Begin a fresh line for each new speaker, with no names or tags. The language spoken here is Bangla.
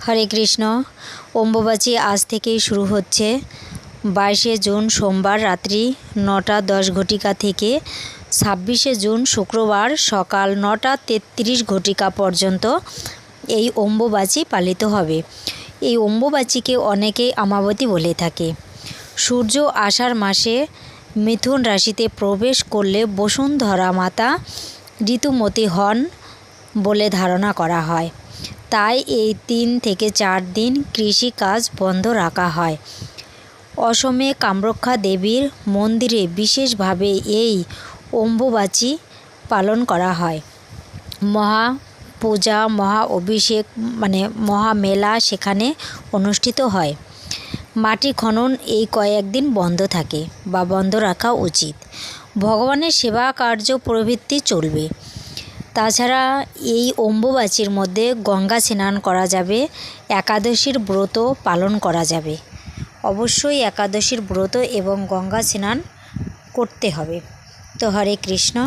হরে কৃষ্ণ। অম্বুবাচী আজ থেকেই শুরু হচ্ছে। 22শে জুন সোমবার রাত্রি 9:10 থেকে 26শে জুন শুক্রবার সকাল 9:33 পর্যন্ত এই অম্বুবাচী পালিত হবে। এই অম্বুবাচীকে অনেকেই আমাবতী বলে থাকে। সূর্য আষাঢ় মাসে মিথুন রাশিতে প্রবেশ করলে বসুন্ধরা মাতা ঋতুমতী হন বলে ধারণা করা হয়। তাই এই 3 থেকে 4 দিন কৃষিকাজ বন্ধ রাখা হয়। অসমে কামরক্ষা দেবীর মন্দিরে বিশেষভাবে এই অম্বুবাচী পালন করা হয়। মহা পূজা, মহা অভিষেক মহামেলা সেখানে অনুষ্ঠিত হয়। মাটি খনন এই কয়েকদিন বন্ধ থাকে বা বন্ধ রাখা উচিত। ভগবানের সেবা কার্য প্রভৃতি চলবে। তাছাড়া এই অম্বুবাচীর মধ্যে গঙ্গা স্নান করা যাবে, একাদশীর ব্রত পালন করা যাবে। অবশ্যই একাদশীর ব্রত এবং গঙ্গা স্নান করতে হবে। তো হরে কৃষ্ণ।